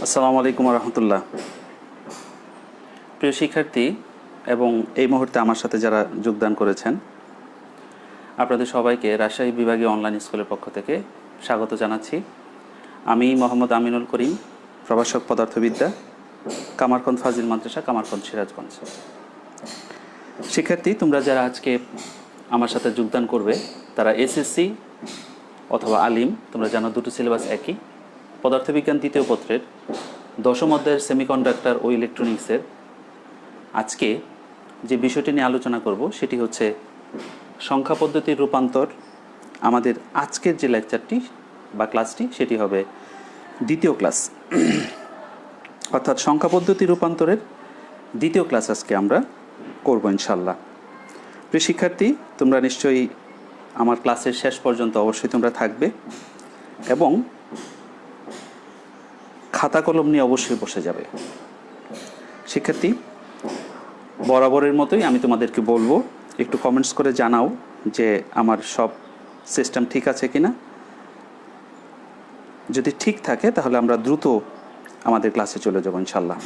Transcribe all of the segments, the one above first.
আসসালামু আলাইকুম রহমতুল্লাহ। প্রিয় শিক্ষার্থী এবং এই মুহূর্তে আমার সাথে যারা যোগদান করেছেন, আপনাদের সবাইকে রাজশাহী বিভাগীয় অনলাইন স্কুলের পক্ষ থেকে স্বাগত জানাচ্ছি। আমি মোহাম্মদ আমিনুল করিম, প্রভাষক পদার্থবিদ্যা, কামারখন্দ ফাজিল মাদ্রাসা, কামারখন্দ সিরাজগঞ্জ। শিক্ষার্থী, তোমরা যারা আজকে আমার সাথে যোগদান করবে তারা এসএসসি অথবা আলিম, তোমরা জানো দুটো সিলেবাস একই। পদার্থবিজ্ঞান তৃতীয় পত্রের 10ম অধ্যায়ের সেমিকন্ডাক্টর ও ইলেকট্রনিক্সের আজকে যে বিষয়টি নিয়ে আলোচনা করব সেটি হচ্ছে সংখ্যা পদ্ধতির রূপান্তর। আমাদের আজকের যে লেকচারটি বা ক্লাসটি সেটি হবে দ্বিতীয় ক্লাস, অর্থাৎ সংখ্যা পদ্ধতি রূপান্তরের দ্বিতীয় ক্লাস আজকে আমরা করব ইনশাল্লাহ। প্রিয় শিক্ষার্থী, তোমরা নিশ্চয়ই আমার ক্লাসের শেষ পর্যন্ত অবশ্যই তোমরা থাকবে এবং খাতা কলম নিয়ে অবশ্যই বসে যাবে। শিক্ষার্থী, বরাবরের মতোই আমি তোমাদেরকে বলবো একটু কমেন্টস করে জানাও যে আমার সব সিস্টেম ঠিক আছে কিনা। যদি ঠিক থাকে তাহলে আমরা দ্রুত আমাদের ক্লাসে চলে যাব ইনশাল্লাহ।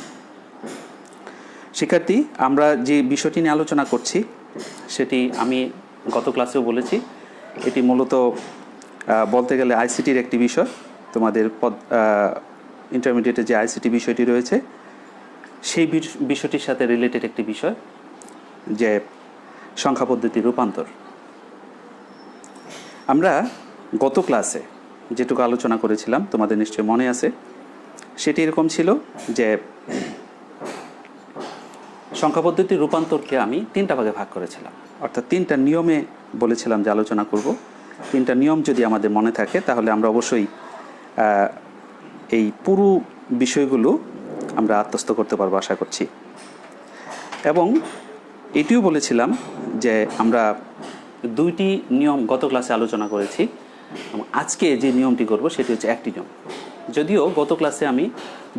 শিক্ষার্থী, আমরা যে বিষয়টি নিয়ে আলোচনা করছি সেটি আমি গত ক্লাসেও বলেছি, এটি মূলত বলতে গেলে আইসিটির একটি বিষয়। তোমাদের ইন্টারমিডিয়েটে যে আইসিটি বিষয়টি রয়েছে সেই বিষয়টির সাথে রিলেটেড একটি বিষয়, যে সংখ্যা পদ্ধতির রূপান্তর। আমরা গত ক্লাসে যেটুকু আলোচনা করেছিলাম তোমাদের নিশ্চয়ই মনে আছে, সেটি এরকম ছিল যে সংখ্যা পদ্ধতির রূপান্তরকে আমি 3টা ভাগে ভাগ করেছিলাম, অর্থাৎ 3টা নিয়মে বলেছিলাম যে আলোচনা করব। 3টা নিয়ম যদি আমাদের মনে থাকে তাহলে আমরা অবশ্যই এই পুরো বিষয়গুলো আমরা আত্মস্থ করতে পারবো আশা করছি। এবং এটিও বলেছিলাম যে আমরা 2টি নিয়ম গত ক্লাসে আলোচনা করেছি এবং আজকে যে নিয়মটি করব সেটি হচ্ছে একটি নিয়ম। যদিও গত ক্লাসে আমি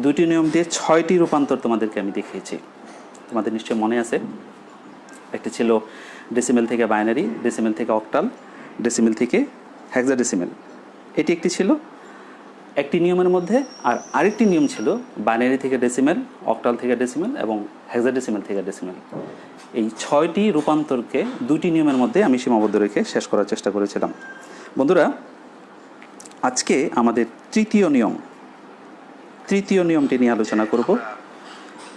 2টি নিয়ম দিয়ে 6টি রূপান্তর তোমাদেরকে আমি দেখিয়েছি, তোমাদের নিশ্চয়ই মনে আছে। একটি ছিল ডেসিমেল থেকে বাইনারি, ডেসিমেল থেকে অক্টাল, ডেসিমেল থেকে হেক্সাডেসিমেল। এটি একটি ছিল একটি নিয়মের মধ্যে, আর আরেকটি নিয়ম ছিল বাইনারি থেকে ডেসিমেল, অক্টাল থেকে ডেসিমেল এবং হেক্সাডেসিমেল থেকে ডেসিমেল। এই 6টি রূপান্তরকে 2টি নিয়মের মধ্যে আমি সীমাবদ্ধ রেখে শেষ করার চেষ্টা করেছিলাম। বন্ধুরা, আজকে আমাদের তৃতীয় নিয়মটি নিয়ে আলোচনা করব।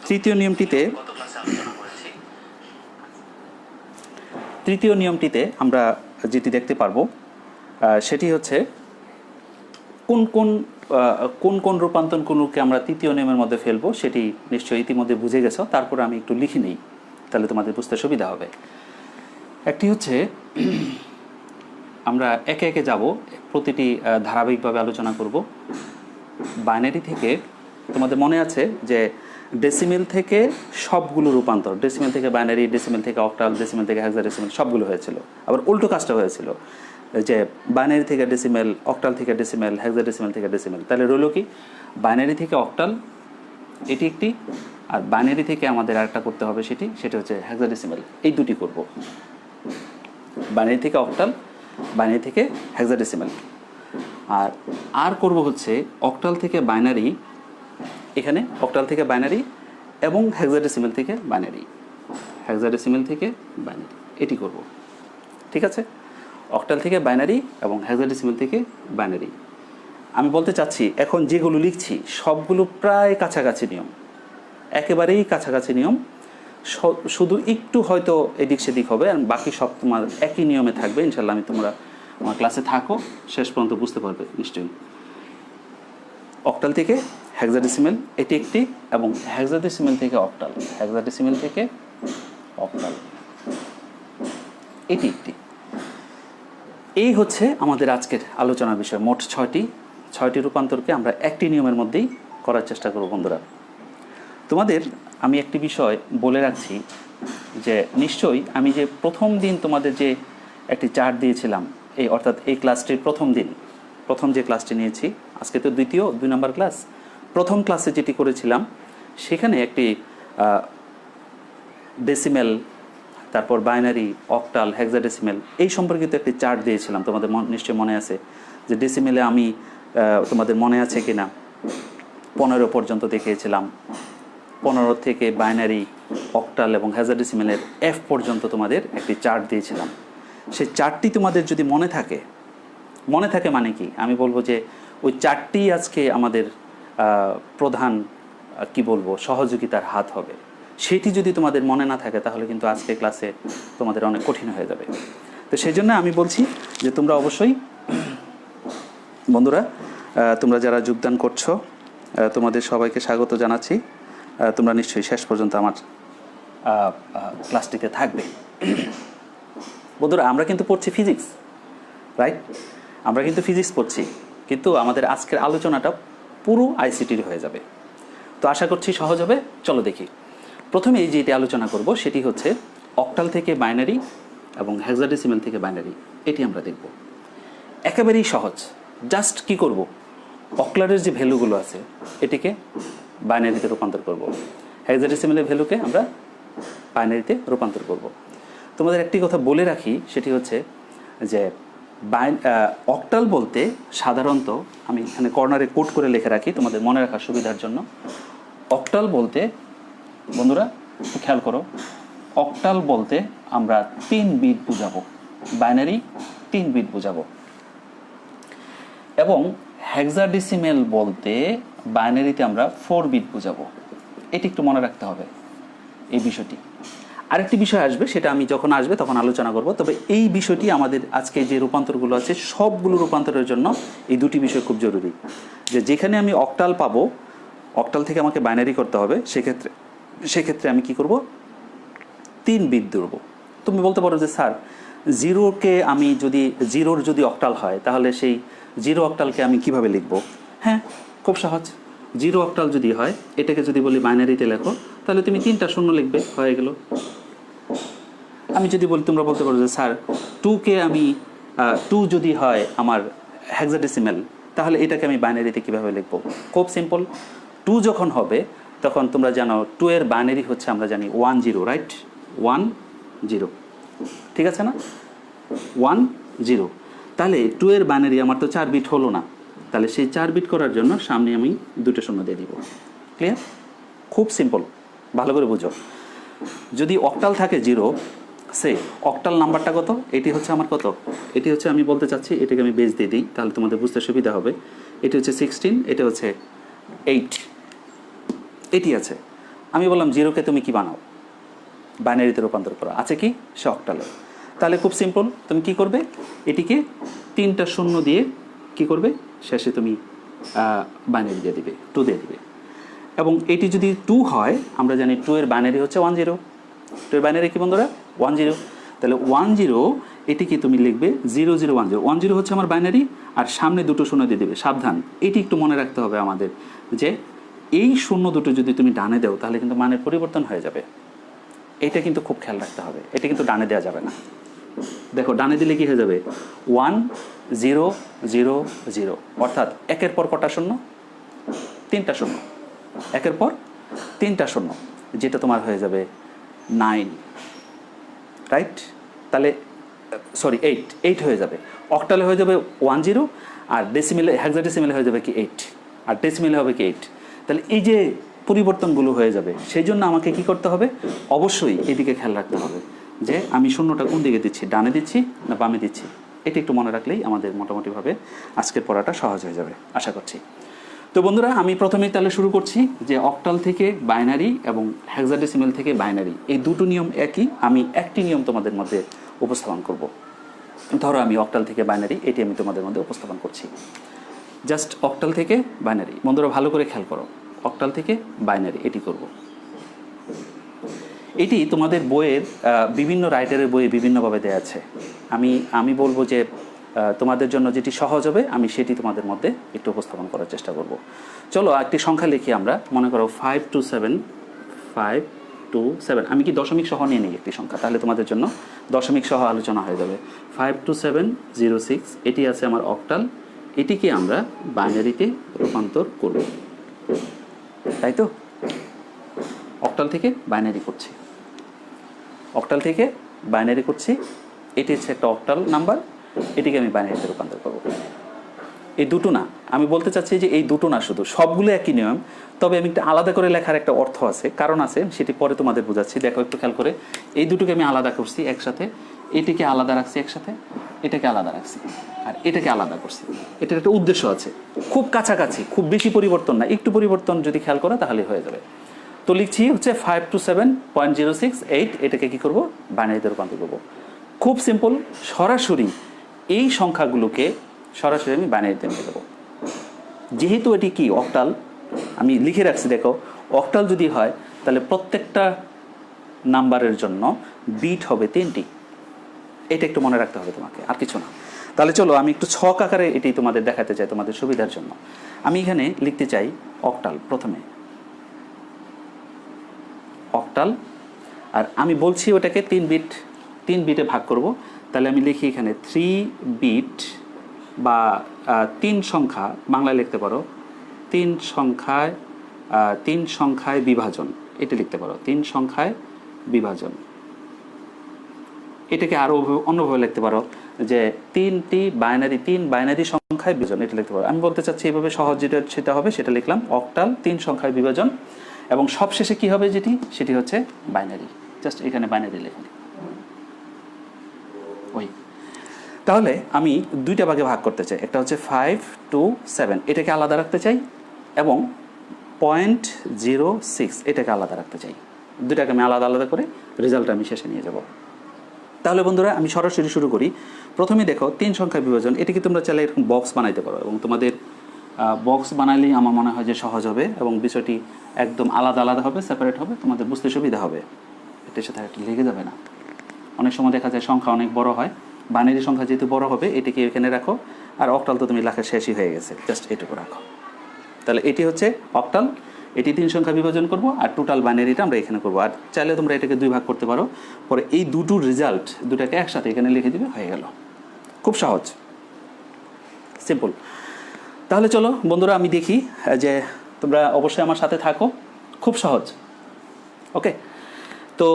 তৃতীয় নিয়মটিতে আমরা যেটি দেখতে পারবো সেটি হচ্ছে কোন রূপান্তরগুলোকে আমরা তৃতীয় নিয়মের মধ্যে ফেলবো সেটি নিশ্চয়ই ইতিমধ্যে বুঝে গেছো। তারপরে আমি একটু লিখে নিই, তাহলে তোমাদের বুঝতে সুবিধা হবে। একটি হচ্ছে আমরা একে একে যাব, প্রতিটি ধারাবাহিকভাবে আলোচনা করব। বাইনারি থেকে তোমাদের মনে আছে যে ডেসিমেল থেকে সবগুলো রূপান্তর, ডেসিমেল থেকে বাইনারি, ডেসিমেল থেকে অক্টাল, ডেসিমেল থেকে হেক্সাডেসিমেল সবগুলো হয়েছিল। আবার উল্টো কাজটা হয়েছিল যে বাইনারি থেকে ডেসিমেল, অক্টাল থেকে ডেসিমেল, হেক্সাডেসিমেল থেকে ডেসিমেল। তাহলে রইল কি, বাইনারি থেকে অক্টাল এটি একটি, আর বাইনারি থেকে আমাদের আরেকটা করতে হবে, সেটা হচ্ছে হেক্সাডেসিমেল। এই দুটি করব, বাইনারি থেকে অক্টাল, বাইনারি থেকে হেক্সাডেসিমেল। আর করব হচ্ছে অক্টাল থেকে বাইনারি, এখানে অক্টাল থেকে বাইনারি এবং হেক্সাডেসিমেল থেকে বাইনারি, এটি করব। ঠিক আছে, অক্টাল থেকে বাইনারি এবং হেক্সাডেসিমেল থেকে বাইনারি। আমি বলতে চাচ্ছি এখন যেগুলো লিখছি সবগুলো প্রায় কাছাকাছি নিয়ম, একেবারেই কাছাকাছি নিয়ম, শুধু একটু হয়তো এদিক সেদিক হবে, আর বাকি সব তোমার একই নিয়মে থাকবে ইনশাল্লাহ। তোমরা আমার ক্লাসে থাকো, শেষ পর্যন্ত বুঝতে পারবে নিশ্চয়ই। অক্টাল থেকে হেক্সাডেসিমেল এটি একটি, এবং হেক্সাডেসিমেল থেকে অক্টাল, এটি একটি। এই হচ্ছে আমাদের আজকের আলোচনার বিষয়। মোট 6টি রূপান্তরকে আমরা একটি নিয়মের মধ্যেই করার চেষ্টা করব। বন্ধুরা, তোমাদের আমি একটি বিষয় বলে রাখছি যে নিশ্চয়ই আমি যে প্রথম দিন তোমাদের যে একটি চার্ট দিয়েছিলাম, অর্থাৎ এই ক্লাসটির প্রথম যে ক্লাসটি নিয়েছি, আজকে তো 2 নম্বর ক্লাস। প্রথম ক্লাসে যেটি করেছিলাম সেখানে একটি ডেসিমেল, তারপর বাইনারি, অক্টাল, হেক্সাডেসিমেল এই সম্পর্কিত একটি চার্ট দিয়েছিলাম, তোমাদের নিশ্চয়ই মনে আছে। যে ডেসিমেলে আমি তোমাদের মনে আছে কিনা 15 পর্যন্ত দেখিয়েছিলাম। 15 থেকে বাইনারি, অক্টাল এবং হেক্সাডেসিমেলের F পর্যন্ত তোমাদের একটি চার্ট দিয়েছিলাম। সেই চার্টটি তোমাদের যদি মনে থাকে মানে কি, আমি বলবো যে ওই চার্টটি আজকে আমাদের প্রধান কি বলবো সহযোগিতার হাত হবে। সেটি যদি তোমাদের মনে না থাকে তাহলে কিন্তু আজকে ক্লাসে তোমাদের অনেক কঠিন হয়ে যাবে। তো সেই জন্য আমি বলছি যে তোমরা অবশ্যই বন্ধুরা, তোমরা যারা যোগদান করছো তোমাদের সবাইকে স্বাগত জানাচ্ছি। তোমরা নিশ্চয়ই শেষ পর্যন্ত আমার ক্লাসটিতে থাকবে। বন্ধুরা, আমরা কিন্তু পড়ছি ফিজিক্স, রাইট? আমরা কিন্তু ফিজিক্স পড়ছি, কিন্তু আমাদের আজকের আলোচনাটা পুরো আইসিটির হয়ে যাবে। তো আশা করছি সহজ হবে। চলো দেখি। প্রথমে এই যেটি আলোচনা করব সেটি হচ্ছে অক্টাল থেকে বাইনারি এবং হেক্সাডেসিমেল থেকে বাইনারি। এটি আমরা দেখব। একেবারেই সহজ। জাস্ট কি করব, অক্টালের যে ভ্যালুগুলো আছে এটিকে বাইনারিতে রূপান্তর করব, হেক্সাডেসিমেলের ভ্যালুকে আমরা বাইনারিতে রূপান্তর করব। তোমাদের একটি কথা বলে রাখি, সেটি হচ্ছে যে অক্টাল বলতে সাধারণত, আমি এখানে কর্নারে কোট করে লিখে রাখি তোমাদের মনে রাখার সুবিধার জন্য, অক্টাল বলতে বন্ধুরা খেয়াল করো, অক্টাল বলতে আমরা 3 বিট বুঝাবো, বাইনারি 3 বিট বুঝাবো। এবং হেক্সাডেসিমেল বলতে বাইনারিতে আমরা 4 বিট বুঝাবো। এটি একটু মনে রাখতে হবে এই বিষয়টি। আরেকটি বিষয় আসবে, সেটা আমি যখন আসবে তখন আলোচনা করব। তবে এই বিষয়টি আমাদের আজকে যে রূপান্তরগুলো আছে সবগুলো রূপান্তরের জন্য এই দুটি বিষয় খুব জরুরি। যে যেখানে আমি অক্টাল পাবো, অক্টাল থেকে আমাকে বাইনারি করতে হবে, সেক্ষেত্রে আমি কি করব, 3 বিট ধরবো। তুমি বলতে পারো যে স্যার, জিরোকে আমি যদি জিরোর যদি অক্টাল হয় তাহলে সেই জিরো অক্টালকে আমি কিভাবে লিখব? হ্যাঁ, খুব সহজ। জিরো অক্টাল যদি হয়, এটাকে যদি বলি বাইনারিতে লেখো, তাহলে তুমি 3টা শূন্য লিখবে, হয়ে গেল। আমি যদি বলি, তোমরা বলতে পারো যে স্যার 2কে আমি 2 যদি হয় আমার হেক্সাডেসিমেল, তাহলে এটাকে আমি বাইনারিতে কীভাবে লিখব? খুব সিম্পল। 2 যখন হবে তখন তোমরা জানো 2 এর বাইনারি হচ্ছে, আমরা জানি 1 0, রাইট? 1 0, ঠিক আছে না? 1 0। তাহলে 2 এর বাইনারি আমার তো 4 বিট হলো না, তাহলে সেই 4 বিট করার জন্য সামনে আমি 2টা শূন্য দিয়ে দিব। ক্লিয়ার? খুব সিম্পল, ভালো করে বুঝো। যদি অক্টাল থাকে 0, সে অক্টাল নাম্বারটা কত? এটি হচ্ছে আমার কত? এটি হচ্ছে, আমি বলতে চাচ্ছি, এটাকে আমি বেজ দিয়ে দিই, তাহলে তোমাদের বুঝতে সুবিধা হবে। এটি হচ্ছে 16, এটা হচ্ছে 8, এটি আছে। আমি বললাম 0কে তুমি কি বানাও? বাইনারিতে রূপান্তর করো। আছে কি? সে অক্টালে। তাহলে খুব সিম্পল, তুমি কি করবে? এটিকে 3টা শূন্য দিয়ে কি করবে? শেষে তুমি বাইনারি দিয়ে দিবে, 2 দিয়ে দিবে। এবং এটি যদি 2 হয়, আমরা জানি 2 এর বাইনারি হচ্ছে 1 0। 2 এর বাইনারি কি বন্ধুরা? 1 0। তাহলে 1 0 এটিকে তুমি লিখবে 0 0 1 0। 1 0 হচ্ছে আমার বাইনারি, আর সামনে 2টো শূন্য দিয়ে দেবে। সাবধান, এটি একটু মনে রাখতে হবে আমাদের, যে এই শূন্য দুটো যদি তুমি ডানে দাও তাহলে কিন্তু মানের পরিবর্তন হয়ে যাবে। এটা কিন্তু খুব খেয়াল রাখতে হবে, এটা কিন্তু ডানে দেওয়া যাবে না। দেখো, ডানে দিলে কি হয়ে যাবে? 1 0 0 0, অর্থাৎ একের পর কটা শূন্য? 3টা শূন্য। একের পর 3টা শূন্য, যেটা তোমার হয়ে যাবে 9, রাইট? তাহলে সরি 8 হয়ে যাবে। অক্টালে হয়ে যাবে 1 0, আর ডেসিমেলে, হেক্সাডেসিমেলে হয়ে যাবে কি 8, আর ডেসিমেলে হবে কি 8। তাহলে এই যে পরিবর্তনগুলো হয়ে যাবে, সেই জন্য আমাকে কি করতে হবে? অবশ্যই এদিকে খেয়াল রাখতে হবে যে আমি শূন্যটা কোন দিকে দিচ্ছি, ডানে দিচ্ছি না বামে দিচ্ছি। এটি একটু মনে রাখলেই আমাদের মোটামুটিভাবে আজকের পড়াটা সহজ হয়ে যাবে আশা করছি। তো বন্ধুরা, আমি প্রথমেই তাহলে শুরু করছি যে অক্টাল থেকে বাইনারি এবং হেক্সাডেসিমেল থেকে বাইনারি, এই দুটো নিয়ম একই। আমি একটি নিয়ম তোমাদের মধ্যে উপস্থাপন করব। ধরো আমি অক্টাল থেকে বাইনারি, এটি আমি তোমাদের মধ্যে উপস্থাপন করছি। জাস্ট অক্টাল থেকে বাইনারি। বন্ধুরা ভালো করে খেয়াল করো, অক্টাল থেকে বাইনারি এটি করব। এটি তোমাদের বইয়ের বিভিন্ন রাইটারের বইয়ে বিভিন্নভাবে দেওয়া আছে। আমি বলবো যে তোমাদের জন্য যেটি সহজ হবে আমি সেটি তোমাদের মধ্যে একটু উপস্থাপন করার চেষ্টা করব। চলো একটি সংখ্যা লিখি আমরা। মনে করো 5 to 7, 5 to 7। আমি কি দশমিক সহ নিয়ে নিই একটি সংখ্যা, তাহলে তোমাদের জন্য দশমিক সহ আলোচনা হয়ে যাবে। 5 to 7 0 6, এটি আছে আমার অক্টাল। এটিকে আমরা বাইনারিতে রূপান্তর করব, তাই তো? অক্টাল থেকে বাইনারি করছি, অক্টাল থেকে বাইনারি করছি। এটি হচ্ছে একটা অক্টাল নাম্বার, এটিকে আমি বাইনারিতে রূপান্তর করব। এই দুটো না, আমি বলতে চাচ্ছি যে এই দুটো না, শুধু সবগুলো একই নিয়ম, তবে আমি একটা আলাদা করে লেখার একটা অর্থ আছে, কারণ আছে, সেটি পরে তোমাদের বোঝাচ্ছি। দেখো একটু খেয়াল করে, এই দুটোকে আমি আলাদা করছি একসাথে, এটিকে আলাদা রাখছি একসাথে, এটাকে আলাদা রাখছি, আর এটাকে আলাদা করছি। এটার একটা উদ্দেশ্য আছে, খুব কাছাকাছি, খুব বেশি পরিবর্তন না, একটু পরিবর্তন যদি খেয়াল করো তাহলে হয়ে যাবে। তো লিখছি হচ্ছে 527.068, এটাকে কি করব, বাইনারিতে রূপান্তর করব। খুব সিম্পল, সরাসরি এই সংখ্যাগুলোকে সরাসরি আমি বাইনারিতে নিয়ে দেবো। যেহেতু এটি কি অক্টাল, আমি লিখে রাখছি, দেখো অক্টাল যদি হয় তাহলে প্রত্যেকটা নাম্বারের জন্য বিট হবে 3টি। এটা একটু মনে রাখতে হবে তোমাকে, আর কিছু না। তাহলে চলো আমি একটু ছক আকারে এটি তোমাদের দেখাতে চাই তোমাদের সুবিধার জন্য। আমি এখানে লিখতে চাই অক্টাল, প্রথমে অক্টাল, আর আমি বলছি ওটাকে 3 বিটে ভাগ করব। তাহলে আমি লিখি এখানে 3 বিট বা 3 সংখ্যা, বাংলায় লিখতে পারো 3 সংখ্যায় বিভাজন, এটা লিখতে পারো 3 সংখ্যায় বিভাজন। এটাকে আরও অন্যভাবে লিখতে পারো যে 3 বাইনারি সংখ্যায় বিভাজন, এটা লিখতে পারো। আমি বলতে চাচ্ছি এইভাবে সহজ যেটা সেটা হবে, সেটা লিখলাম অক্টাল 3 সংখ্যায় বিভাজন, এবং সবশেষে কি হবে সেটি হচ্ছে বাইনারি। জাস্ট এখানে বাইনারি লেখেন ওই। তাহলে আমি 2টা ভাগে ভাগ করতে চাই, একটা হচ্ছে 5 to 7, এটাকে আলাদা রাখতে চাই, এবং 0.06 এটাকে আলাদা রাখতে চাই। 2টাকে আমি আলাদা আলাদা করে রেজাল্ট আমি শেষে নিয়ে যাব। তাহলে বন্ধুরা আমি সরাসরি শুরু করি। প্রথমে দেখো 3 সংখ্যা বিভাজন, এটাকে তোমরা চাইলে এরকম বক্স বানাইতে পারো, এবং তোমাদের বক্স বানালেই আমার মনে হয় যে সহজ হবে, এবং বিষয়টি একদম আলাদা আলাদা হবে, সেপারেট হবে, তোমাদের বুঝতে সুবিধা হবে, এটার সাথে একটা লেগে যাবে না। অনেক সময় দেখা যায় সংখ্যা অনেক বড় হয়, বাইনারি সংখ্যা যেহেতু বড় হবে, এটাকে এখানে রাখো, আর অক্টাল তো তুমি লেখা শেষই হয়ে গেছে, জাস্ট এটুকু রাখো। তাহলে এটি হচ্ছে অক্টাল, এটি 3 সংখ্যা বিভাজন করব, আর টোটাল বাইনারিটা আমরা এখানে করব। আর চাইলে তোমরা এটাকে 2 ভাগ করতে পারো, পরে এই দুটোর রেজাল্ট দুটাকে একসাথে এখানে লিখে দিবে, হয়ে গেল। খুব সহজ, সিম্পল। তাহলে চলো বন্ধুরা আমি দেখি যে তোমরা অবশ্যই আমার সাথে থাকো, খুব সহজ। ওকে, তো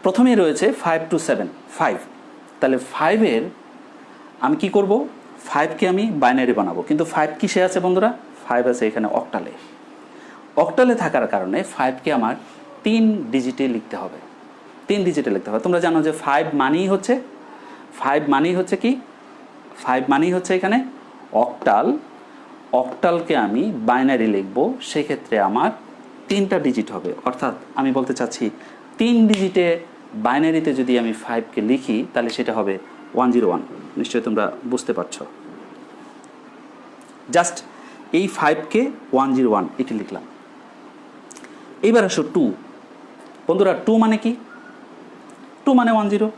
প্রথমেই রয়েছে 5 to 7, 5। তাহলে 5-এর আমি কি করব, 5কে আমি বাইনারি বানাবো, কিন্তু 5 কিসে আছে বন্ধুরা, 5 আছে এখানে অক্টালে। অক্টালে থাকার কারণে 5কে আমার 3 ডিজিটে লিখতে হবে, 3 ডিজিটে লিখতে হবে। তোমরা জানো যে 5 মানেই হচ্ছে কি, 5 মানেই হচ্ছে এখানে অক্টাল। অক্টালকে আমি বাইনারি লিখবো, সেক্ষেত্রে আমার 3টা ডিজিট হবে, অর্থাৎ আমি বলতে চাচ্ছি 3 ডিজিটে বাইনারিতে যদি আমি 5কে লিখি তাহলে সেটা হবে 101। নিশ্চয়ই তোমরা বুঝতে পারছো। জাস্ট এই 5কে 101 এটি লিখলাম। এইবার আসো 2। বন্ধুরা 2 মানে কি, 2 মানে 10,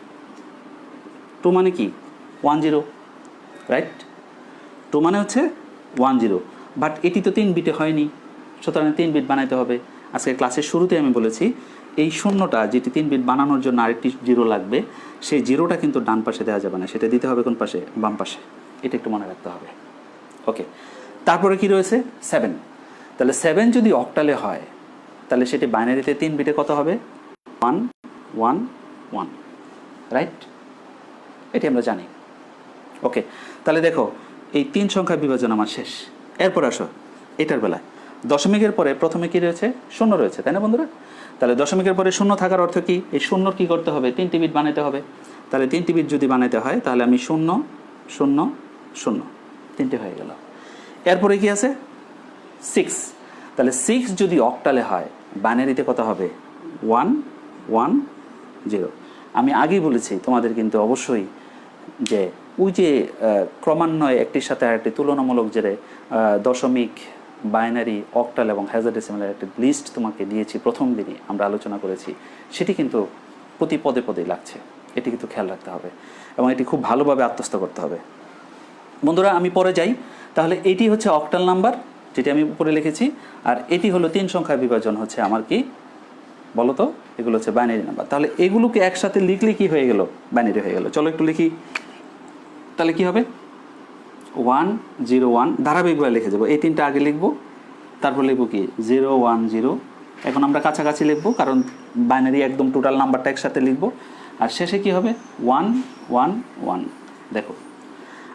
2 মানে কি 10, রাইট? 2 মানে হচ্ছে 10, বাট এটি তো 3 বিটে হয়নি, সুতরাং 3 বিট বানাইতে হবে। আজকে ক্লাসের শুরুতে আমি বলেছি এই শূন্যটা, যেটি 3 বিট বানানোর জন্য আরেকটি 0 লাগবে, সেই 0টা কিন্তু ডান পাশে দেওয়া যাবে না, সেটা দিতে হবে কোন পাশে, বাম পাশে। এটা একটু মনে রাখতে হবে। ওকে, তারপরে কি রয়েছে 7। তাহলে 7 যদি অক্টালে হয় তাহলে সেটি বাইনারিতে 3 বিটে কত হবে, 111, রাইট? এটি আমরা জানি। ওকে, তাহলে দেখো এই 3 সংখ্যা বিভাজন আমার শেষ। এরপর আসো এটার বেলায় দশমিকের পরে প্রথমে কি রয়েছে, 0 রয়েছে, তাই না বন্ধুরা? তাহলে দশমিকের পরে 0 থাকার অর্থ কি, এই 0 কি করতে হবে, 3টি বিট বানাতে হবে। তাহলে 3টি বিট যদি বানাতে হয় তাহলে আমি 0 0 0, 3টে হয়ে গেল। এরপরে কি আছে 6। তাহলে 6 যদি অক্টালে হয় বাইনারিতে কত হবে, 110। আমি আগেই বলেছি তোমাদের কিন্তু অবশ্যই যে ওই যে ক্রমান্বয়ে একটির সাথে আরেকটি তুলনামূলক যে দশমিক, বাইনারি, অক্টাল এবং হেক্সাডেসিমালের একটা লিস্ট তোমাকে দিয়েছি প্রথম দিনই আমরা আলোচনা করেছি, সেটি কিন্তু প্রতি পদে পদে লাগছে, এটি কিন্তু খেয়াল রাখতে হবে এবং এটি খুব ভালোভাবে আত্মস্থ করতে হবে। বন্ধুরা আমি পরে যাই। তাহলে এটি হচ্ছে অক্টাল নাম্বার, যেটি আমি উপরে লিখেছি, আর এটি হলো 3 সংখ্যার বিভাজন, হচ্ছে আমার কি বলো তো, এগুলো হচ্ছে বাইনারি নাম্বার। তাহলে এগুলোকে একসাথে লিখলে কি হয়ে গেল, বাইনারি হয়ে গেল। চলো একটু লিখি, তাহলে কি হবে 101, ধারাবাহিকভাবে লিখে যাবো। এই 3টা আগে লিখবো, তারপর লিখবো কি 010। এখন আমরা কাছাকাছি লিখবো কারণ বাইনারি একদম টোটাল নাম্বারটা একসাথে লিখবো, আর শেষে কি হবে 111। দেখো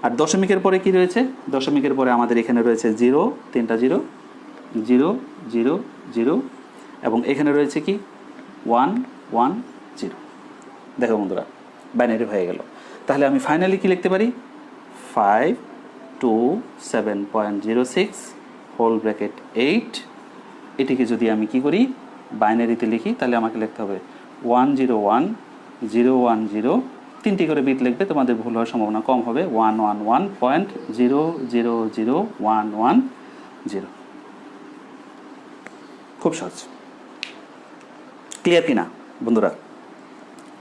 আর দশমিকের পরে কি রয়েছে? দশমিকের পরে আমাদের এখানে রয়েছে 0, 3টা 0, 0 0 0, এবং এখানে রয়েছে কি 1 1 0। দেখো বন্ধুরা, বাইনারি হয়ে গেল। তাহলে আমি ফাইনালি কি লিখতে পারি? 527.06 হোল ব্র্যাকেট 8। এটিকে যদি আমি কি করি, বাইনারিতে লিখি, তাহলে আমাকে লিখতে হবে 101.010। 3টি করে বিট লিখবে, তোমাদের ভুল হওয়ার সম্ভাবনা কম হবে। 111.0001110। খুব সহজ। ক্লিয়ার কিনা বন্ধুরা?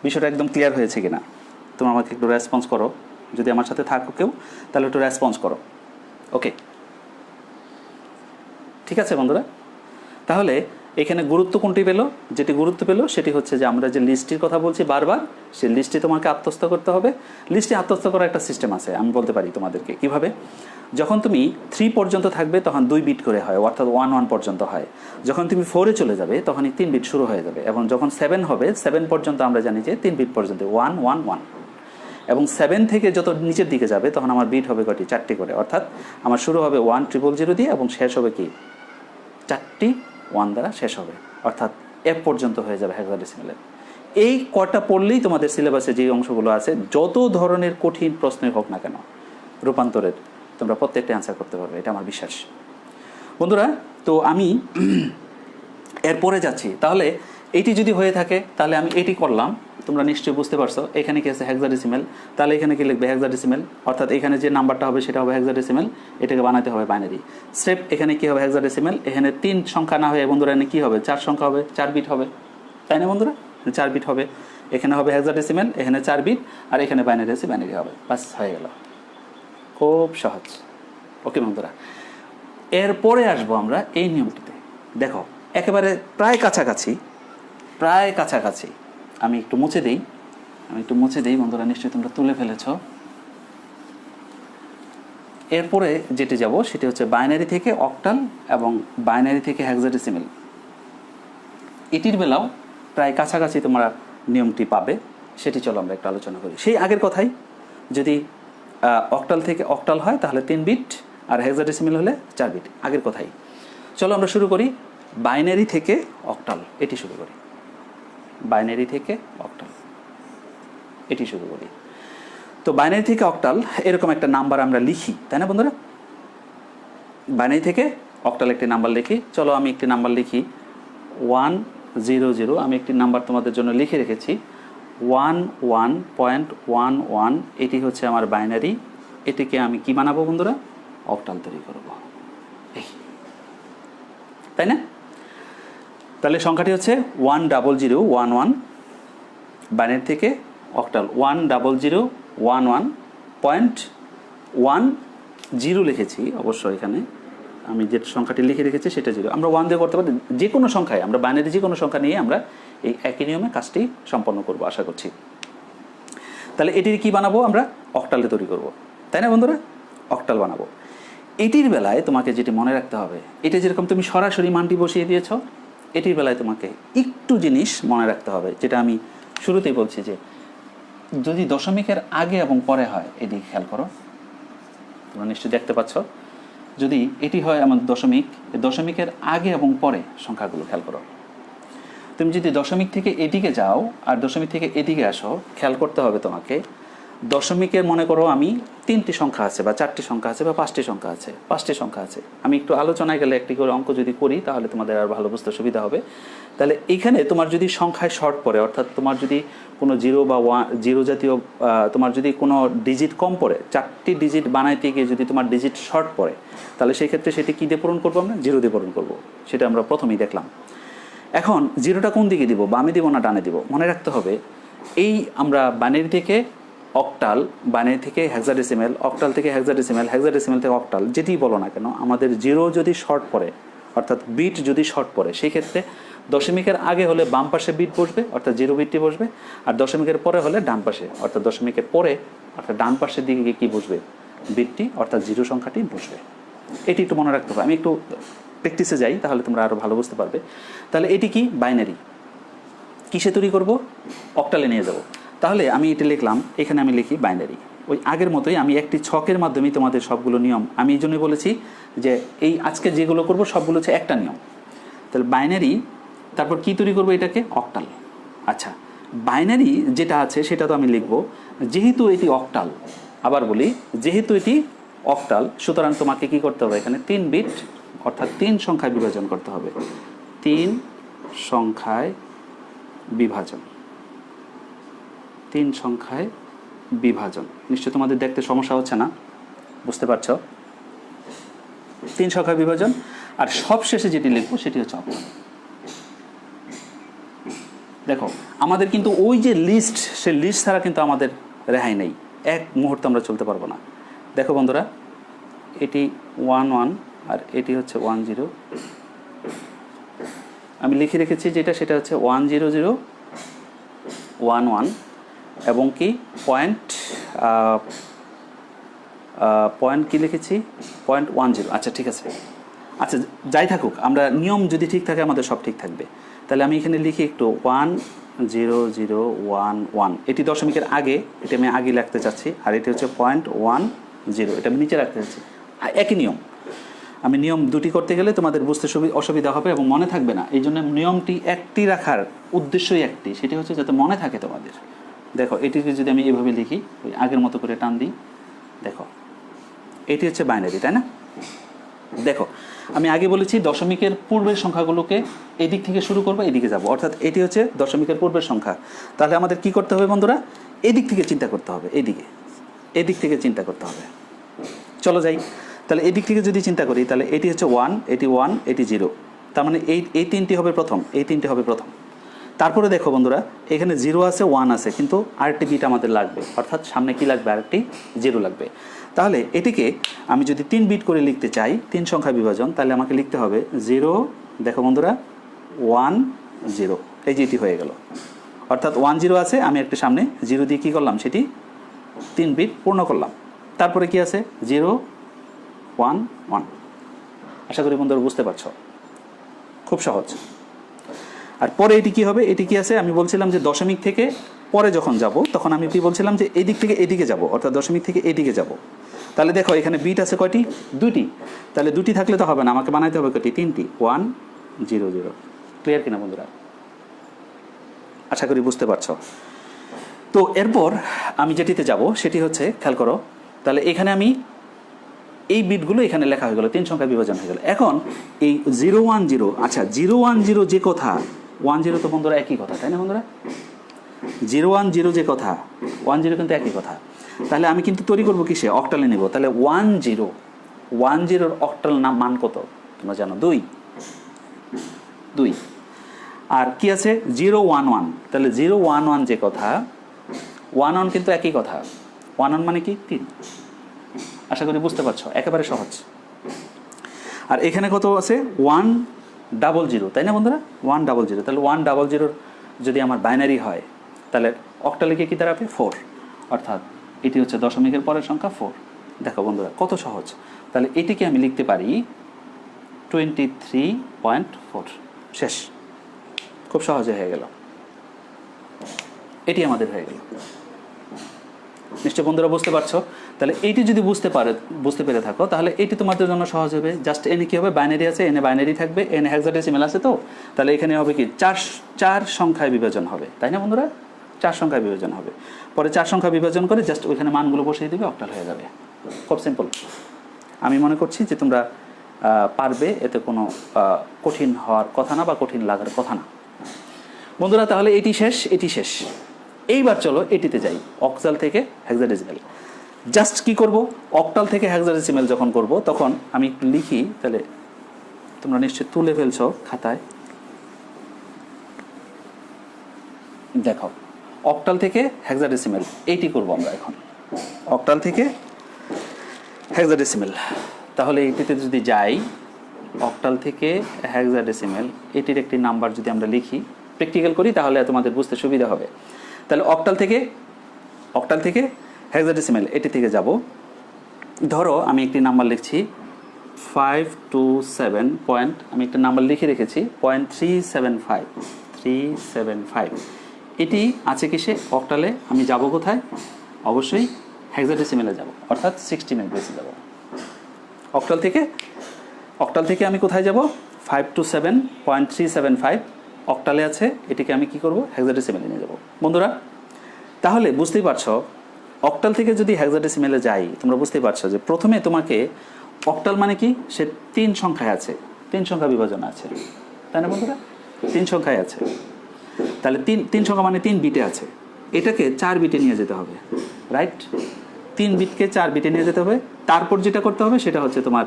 বিষয়টা একদম ক্লিয়ার হয়েছে কিনা? তোমরা আমাকে একটু রেসপন্স করো। যদি আমার সাথে থাকো কেউ, তাহলে একটু রেসপন্স করো। ওকে, ঠিক আছে বন্ধুরা? তাহলে এখানে গুরুত্ব কোনটি পেল? যেটি গুরুত্ব পেল সেটি হচ্ছে যে আমরা যে লিস্টটির কথা বলছি বারবার, সেই লিস্টটি তোমাকে আত্মস্থ করতে হবে। লিস্টে আত্মস্থ করার একটা সিস্টেম আছে, আমি বলতে পারি তোমাদেরকে কীভাবে। যখন তুমি 3 পর্যন্ত থাকবে তখন 2 বিট করে হয়, অর্থাৎ 1 1 পর্যন্ত হয়। যখন তুমি 4-এ চলে যাবে তখনই 3 বিট শুরু হয়ে যাবে, এবং যখন 7 হবে, 7 পর্যন্ত আমরা জানি যে 3 বিট পর্যন্ত 1 1 1, এবং 7 থেকে যত নিচের দিকে যাবে তখন আমার বিট হবে কটি? 4টি করে, অর্থাৎ আমার শুরু হবে 1000 দিয়ে এবং শেষ হবে কি 4টি 1 দ্বারা শেষ হবে, অর্থাৎ F পর্যন্ত হয়ে যাবে হেক্সাডেসিমেলের। এই কটা পড়লেই তোমাদের সিলেবাসে যে অংশগুলো আছে, যত ধরনের কঠিন প্রশ্নই হোক না কেন রূপান্তরের, তোমরা প্রত্যেকটা অ্যান্সার করতে পারবে, এটা আমার বিশ্বাস বন্ধুরা। তো আমি এরপরে যাচ্ছি। তাহলে এটি যদি হয়ে থাকে তাহলে আমি এটি করলাম, তোমরা নিশ্চয়ই বুঝতে পারছো। এখানে কি আছে? হেক্সাডেসিমেল। তাহলে এখানে কি লিখবে? হেক্সাডেসিমেল, অর্থাৎ এখানে যে নাম্বারটা হবে সেটা হবে হেক্সাডেসিমেল, এটাকে বানাতে হবে বাইনারি। স্টেপ এখানে কি হবে? হেক্সাডেসিমেল। এখানে 3 সংখ্যা না হয়ে বন্ধুরা এখানে কি হবে? 4 সংখ্যা হবে, 4 বিট হবে, তাই না বন্ধুরা? 4 বিট হবে। এখানে হবে হেক্সাডেসিমেল, এখানে 4 বিট, আর এখানে বাইনারি আছে, বাইনারি হবে। বাস, হয়ে গেল। খুব সহজ। ওকে বন্ধুরা, এরপরে আসবো আমরা এই নিয়মটিতে। দেখো একেবারে প্রায় কাছাকাছি, প্রায় কাছাকাছি। আমি একটু মুছে দিই বন্ধুরা, নিশ্চয়ই তোমরা তুলে ফেলেছ। এরপরে যেটি যাব সেটি হচ্ছে বাইনারি থেকে অক্টাল এবং বাইনারি থেকে হেক্সাডেসিমেল। এটির বেলাও প্রায় কাছাকাছি তোমরা নিয়মটি পাবে, সেটি চলো আমরা একটু আলোচনা করি। সেই আগের কথাই, যদি অক্টাল থেকে অক্টাল হয় তাহলে 3 বিট, আর হেক্সাডেসিমেল হলে 4 বিট, আগের কথাই। চলো আমরা শুরু করি বাইনারি থেকে অক্টাল। এটি শুরু করি, বাইনারি থেকে অক্টাল, এটি শুরু করি। তো বাইনারি থেকে অক্টাল এরকম একটা নাম্বার আমরা লিখি, তাই না বন্ধুরা? বাইনারি থেকে অক্টাল একটি নাম্বার লিখি। চলো আমি একটি নাম্বার লিখি 100। আমি একটি নাম্বার তোমাদের জন্য লিখে রেখেছি 11.11। এটি হচ্ছে আমার বাইনারি। এটিকে আমি কি বানাবো বন্ধুরা? অক্টাল তৈরি করব, তাই না? তাহলে সংখ্যাটি হচ্ছে 10011। বাইনারি থেকে অক্টাল 10011.10 লিখেছি। অবশ্য এখানে আমি যে সংখ্যাটি লিখে রেখেছি সেটা 0। আমরা 1 দিয়ে করতে পারি, যে কোনো সংখ্যায়, আমরা বাইনারি যে কোনো সংখ্যা নিয়ে আমরা এই একই নিয়মে কাজটি সম্পন্ন করব আশা করছি। তাহলে এটির কি বানাবো? আমরা অক্টালে তৈরি করব, তাই না বন্ধুরা? অক্টাল বানাবো। এটির বেলায় তোমাকে যেটি মনে রাখতে হবে, এটা যেরকম তুমি সরাসরি মানটি বসিয়ে দিয়েছ, এটির বেলায় তোমাকে একটু জিনিস মনে রাখতে হবে, যেটা আমি শুরুতেই বলছি, যে যদি দশমিকের আগে এবং পরে হয়, এটি খেয়াল করো, তোমরা নিশ্চয়ই দেখতে পাচ্ছ। যদি এটি হয় আমার দশমিকের আগে এবং পরে সংখ্যাগুলো খেয়াল করো। তুমি যদি দশমিক থেকে এদিকে যাও আর দশমিক থেকে এদিকে আসো, খেয়াল করতে হবে তোমাকে। দশমিকের মনে করো আমি 3টি সংখ্যা আছে, বা 4টি সংখ্যা আছে, বা 5টি সংখ্যা আছে, 5টি সংখ্যা আছে। আমি একটু আলোচনায় গেলে একটি করে অঙ্ক যদি করি তাহলে তোমাদের আর ভালো বুঝতে সুবিধা হবে। তাহলে এখানে তোমার যদি সংখ্যায় শর্ট পড়ে, অর্থাৎ তোমার যদি কোনো 0 বা 1 জাতীয় তোমার যদি কোনো ডিজিট কম পড়ে, 4টি ডিজিট বানাইতে গিয়ে যদি তোমার ডিজিট শর্ট পড়ে, তাহলে সেই ক্ষেত্রে সেটি কী দিয়ে পূরণ করবো? আমরা 0 দিয়ে পূরণ করবো। সেটা আমরা প্রথমেই দেখলাম। এখন 0টা কোন দিকে দিব? বামে দিব না ডানে দিব? মনে রাখতে হবে, এই আমরা বাইনারি থেকে অক্টাল, বাইনারি থেকে হেক্সাডেসিমেল, অক্টাল থেকে হেক্সাডেসিমেল, হেক্সাডেসিমেল থেকে অক্টাল, যেটি বলো না কেন, আমাদের 0 যদি শর্ট পড়ে, অর্থাৎ বিট যদি শর্ট পড়ে, সেই ক্ষেত্রে দশমিকের আগে হলে বাম পাশে বিট বসবে, অর্থাৎ 0 বিটটি বসবে, আর দশমিকের পরে হলে ডান পাশে, অর্থাৎ দশমিকের পরে অর্থাৎ ডান পাশের দিকে গিয়ে কী বসবে? বিটটি, অর্থাৎ 0 সংখ্যাটি বসবে। এটি একটু মনে রাখতে হবে। আমি একটু প্র্যাকটিসে যাই, তাহলে তোমরা আরও ভালো বুঝতে পারবে। তাহলে এটি কি? বাইনারি। কিসে তৈরি করব? অক্টালে নিয়ে যাব। তাহলে আমি এটি লিখলাম, এখানে আমি লিখি বাইনারি। ওই আগের মতোই আমি একটি ছকের মাধ্যমেই তোমাদের সবগুলো নিয়ম, আমি এই জন্যই বলেছি যে এই আজকে যেগুলো করব সবগুলো হচ্ছে একটা নিয়ম। তাহলে বাইনারি, তারপর কি তৈরি করবো এটাকে, অক্টাল। আচ্ছা, বাইনারি যেটা আছে সেটা তো আমি লিখব, যেহেতু এটি অক্টাল, আবার বলি যেহেতু এটি অক্টাল, সুতরাং তোমাকে কি করতে হবে, এখানে 3 বিট অর্থাৎ 3 সংখ্যায় বিভাজন করতে হবে। 3 সংখ্যায় বিভাজন, 3 সংখ্যায় বিভাজন। নিশ্চয় তোমাদের দেখতে সমস্যা হচ্ছে না, বুঝতে পারছো? 3 সংখ্যায় বিভাজন, আর সবশেষে যেটি লিখবো সেটি হচ্ছে অক্টাল। দেখো আমাদের কিন্তু ওই যে লিস্ট, সেই লিস্ট ছাড়া কিন্তু আমাদের রেহাই নেই, এক মুহূর্তে আমরা চলতে পারবো না। দেখো বন্ধুরা, এটি 1 1 আর এটি হচ্ছে 1 0। আমি লিখে রেখেছি যেটা, সেটা হচ্ছে 1 0 0 1 1 এবং কি পয়েন্ট কি লিখেছি, 0.10। আচ্ছা ঠিক আছে, আচ্ছা যাই থাকুক, আমরা নিয়ম যদি ঠিক থাকে আমাদের সব ঠিক থাকবে। তাহলে আমি এখানে লিখি একটু 1 0 0 1 1, এটি দশমিকের আগে, এটা আমি আগে লিখতে চাচ্ছি, আর এটি হচ্ছে 0.10, এটা আমি নিচে রাখতে চাচ্ছি। একই নিয়ম, আমি নিয়ম দুটি করতে গেলে তোমাদের বুঝতে অসুবিধা হবে এবং মনে থাকবে না, এই জন্য নিয়মটি একটি রাখার উদ্দেশ্যই একটি, সেটি হচ্ছে যাতে মনে থাকে তোমাদের। দেখো এটিকে যদি আমি এইভাবে লিখি, ওই আগের মতো করে টান দিই, দেখো এটি হচ্ছে বাইনারি, তাই না? দেখো আমি আগে বলেছি দশমিকের পূর্বের সংখ্যাগুলোকে এদিক থেকে শুরু করবো, এদিকে যাব, অর্থাৎ এটি হচ্ছে দশমিকের পূর্বের সংখ্যা। তাহলে আমাদের কি করতে হবে বন্ধুরা, এদিক থেকে চিন্তা করতে হবে, এদিক থেকে চিন্তা করতে হবে। চলো যাই, তাহলে এদিক থেকে যদি চিন্তা করি, তাহলে এটি হচ্ছে 1, এটি 1, এটি 0, তার মানে এই 3টি হবে প্রথম, এই 3টি হবে প্রথম। তারপরে দেখো বন্ধুরা, এখানে 0 আছে, 1 আছে, কিন্তু আরেকটি বিট আমাদের লাগবে, অর্থাৎ সামনে কি লাগবে, আরেকটি 0 লাগবে। তাহলে এটিকে আমি যদি 3 বিট করে লিখতে চাই, 3 সংখ্যা বিভাজন, তাহলে আমাকে লিখতে হবে 0, দেখো বন্ধুরা 1 0, এই যে এটি হয়ে গেল, অর্থাৎ 1 0 আছে, আমি একটা সামনে 0 দিয়ে কী করলাম, সেটি 3 বিট পূর্ণ করলাম। তারপরে কি আছে, 0 1 1। আশা করি বন্ধুরা বুঝতে পারছো, খুব সহজ। আর পরে এটি কি হবে, এটি কি আছে, আমি বলছিলাম যে দশমিক থেকে পরে যখন যাব তখন আমি কি বলছিলাম যে এই দিক থেকে এদিকে যাব, অর্থাৎ দশমিক থেকে এদিকে যাব। তাহলে দেখো এখানে বিট আছে কয়টি, 2টি। তাহলে 2টি থাকলে তো হবে না, আমাকে বানাইতে হবে কয়টি, 3টি, 1 0 0। ক্লিয়ার কিনা বন্ধুরা? আশা করি বুঝতে পারছো। তো এরপর আমি যেটিতে যাব সেটি হচ্ছে, খেয়াল করো, তাহলে এখানে আমি এই বিটগুলো এখানে লেখা হয়ে গেল, 3 সংখ্যা বিভাজন হয়ে গেল। এখন এই 0 1 0, আচ্ছা 0 1 0 যে কথা, 1 0 তো বন্ধুরা একই কথা, তাই না বন্ধুরা? 0 1 0 যে কথা, 1 0 কিন্তু একই কথা। তাহলে আমি কিন্তু তৈরি করবো কিসে, অক্টালে নেব। তাহলে 1 0 1 0 অক্টাল মান কত তোমরা জানো, 2 2। আর কি আছে 0 1 1, তাহলে 0 1 1 যে কথা, 1 1 কিন্তু একই কথা, 1 1 মানে কি 3। আশা করি বুঝতে পারছো, একেবারে সহজ। আর এখানে কত আছে, 1 0 0, তাই না বন্ধুরা, 1 0 0। তাহলে 1 0 0 যদি আমার বাইনারি হয়, তাহলে অক্টালে কি দাঁড়াবে, 4, অর্থাৎ এটি হচ্ছে দশমিকের পরের সংখ্যা 4। দেখো বন্ধুরা কত সহজ। তাহলে এটিকে আমি লিখতে পারি 23.4, শেষ, খুব সহজে হয়ে গেল, এটি আমাদের হয়ে গেল। নিশ্চয় বন্ধুরা বুঝতে পারছো। তাহলে এইটি যদি বুঝতে পেরে থাকো, তাহলে এটি তোমাদের জন্য সহজ হবে। জাস্ট এনে কি হবে, বাইনারি আছে, এনে বাইনারি থাকবে, এনে হেক্সাডেসিমাল আছে, তো তাহলে এখানে হবে কি 4 সংখ্যায় বিভাজন হবে, তাই না বন্ধুরা? 4 সংখ্যায় বিভাজন হবে, পরে 4 সংখ্যা বিভাজন করে জাস্ট ওইখানে মানগুলো বসিয়ে দিবে, অক্টাল হয়ে যাবে। খুব সিম্পল। আমি মনে করছি যে তোমরা পারবে, এতে কোনো কঠিন হওয়ার কথা না বা কঠিন লাগার কথা না বন্ধুরা। তাহলে এটি শেষ। এইবার চলো এটিতে যাই, অক্টাল থেকে হেক্সাডেসিমাল। জাস্ট কি করব, অক্টাল থেকে হেক্সাডেসিমাল যখন করব তখন আমি একটু লিখি, তাহলে তোমরা নিশ্চয়ই তুলে ফেলছো খাতায়। দেখো অক্টাল থেকে হেক্সাডেসিমাল এইটি করব আমরা এখন, অক্টাল থেকে হেক্সাডেসিমাল। তাহলে এটিতে যদি যাই, অক্টাল থেকে হেক্সাডেসিমাল, এটির একটি নাম্বার যদি আমরা লিখি, প্র্যাকটিক্যাল করি, তাহলে তোমাদের বুঝতে সুবিধা হবে। তাহলে অক্টাল থেকে হেক্সাডেসিমাল এটি থেকে যাব। ধরো আমি একটি নাম্বার লিখছি 527 পয়েন্ট, আমি একটা নাম্বার লিখে রেখেছি 0.375। এটি আছে কিসে, অক্টালে। আমি যাব কোথায়, অবশ্যই হেক্সাডেসিমেলে যাব, অর্থাৎ 16 বেসে যাব। অক্টাল থেকে আমি কোথায় যাব? 527.375 অক্টালে আছে, এটিকে আমি কি করব? হেক্সাডেসিমেলে নিয়ে যাব। বন্ধুরা তাহলে বুঝতেই পারছো, অক্টাল থেকে যদি হেক্সাডেসিমেলে যাই, তোমরা বুঝতেই পারছো যে প্রথমে তোমাকে অক্টাল মানে কি, সে 3 সংখ্যায় আছে, 3 সংখ্যা বিভাজন আছে, তাই না বন্ধুরা? 3 সংখ্যায় আছে, তাহলে 3 সংখ্যা মানে 3 বিটে আছে, এটাকে 4 বিটে নিয়ে যেতে হবে, রাইট? 3 বিটকে 4 বিটে নিয়ে যেতে হবে। তারপর যেটা করতে হবে সেটা হচ্ছে তোমার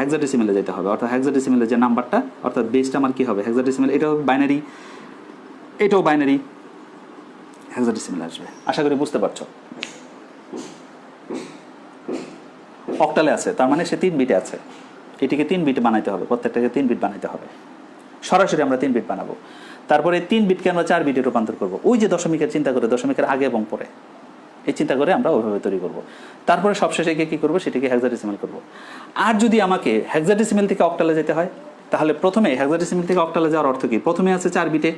হেক্সাডেসিমেলে যেতে হবে, অর্থাৎ হেক্সাডেসিমেলের যে নাম্বারটা, অর্থাৎ বেসটা আমার কি হবে? হেক্সাডেসিমেল, এটাও বাইনারি, এটাও বাইনারি, হেক্সাডেসিমেল আসবে। আশা করি বুঝতে পারছো। অক্টালে আছে, তার মানে সে 3 বিটে আছে, এটিকে 3 বিট বানাইতে হবে, প্রত্যেকটাকে 3 বিট বানাইতে হবে। সরাসরি আমরা 3 বিট বানাবো, তারপরে 3 বিটকে আমরা 4 বিটে রূপান্তর করবো। ওই যে দশমিকের চিন্তা করে, দশমিকের আগে এবং পরে, এই চিন্তা করে আমরা ওইভাবে তৈরি করব। তারপরে সবশেষে গিয়ে কী করবো? সেটিকে হেক্সাডেসিমেল করব। আর যদি আমাকে হেক্সাডেসিমেল থেকে অক্টালে যেতে হয়, তাহলে প্রথমে হেক্সাডেসিমেল থেকে অক্টালে যাওয়ার অর্থ কি? প্রথমে আছে 4 বিটে,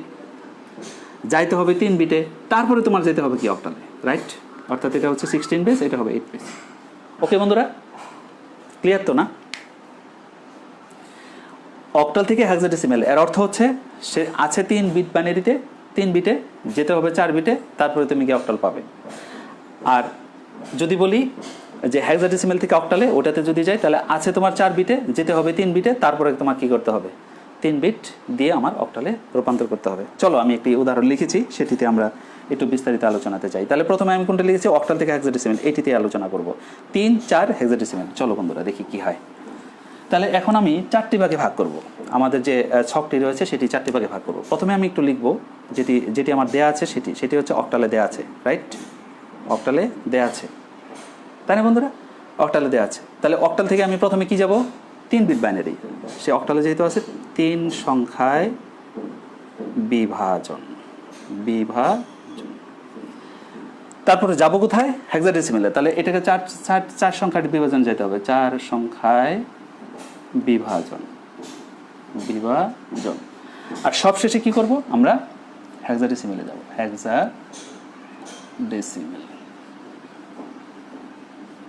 যাইতে হবে 3 বিটে, তারপরে তোমার যেতে হবে কি? অক্টালে, রাইট? অর্থাৎ এটা হচ্ছে 16 বেস, এটা হবে 8 বেস। ওকে বন্ধুরা, ক্লিয়ার তো না? অক্টাল থেকে হেক্সাডেসিমেল এর অর্থ হচ্ছে সে আছে 3 বিট বাইনারিতে, 3 বিটে, যেতে হবে 4 বিটে, তারপরে তুমি কি অক্টাল পাবে। আর যদি বলি যে হেক্সাডেসিমেল থেকে অক্টালে, ওটাতে যদি যাই তাহলে আছে তোমার 4 বিটে, যেতে হবে 3 বিটে, তারপরে তোমার কি করতে হবে? 3 বিট দিয়ে আমার অক্টালে রূপান্তর করতে হবে। চলো আমি একটি উদাহরণ লিখেছি, সেটিতে আমরা একটু বিস্তারিত আলোচনাতে যাই। তাহলে প্রথমে আমি কোনটা লিখেছি? অক্টাল থেকে হেক্সাডেসিমেল, এটিতে আলোচনা করব। 3, 4 হেক্সাডেসিমেল। চলো বন্ধুরা দেখি কি হয়। তাহলে এখন আমি 4টি ভাগে ভাগ করব। আমাদের যে ছকটি রয়েছে সেটি 4টি ভাগে ভাগ করব। প্রথমে আমি একটু লিখব যেটি আমার দেয়া আছে, সেটি হচ্ছে অক্টালে দেয়া আছে, রাইট? অক্টালে দেয়া আছে, তাই না বন্ধুরা? অক্টালে দেয়া আছে। তাহলে অক্টাল থেকে আমি প্রথমে কি যাব? 3 বিট বাইনারি, সে অক্টালে যেহেতু আছে 3 সংখ্যায় বিভাজন। তারপরে যাব কোথায়? হেক্সাডেসিমেলে। তাহলে এটাকে 4 সংখ্যার বিভাজন যেতে হবে, 4 সংখ্যায় বিভাজন। আর সবশেষে কি করব? আমরা হেক্সাডেসিমেলে যাব, হেক্সাডেসিমেল।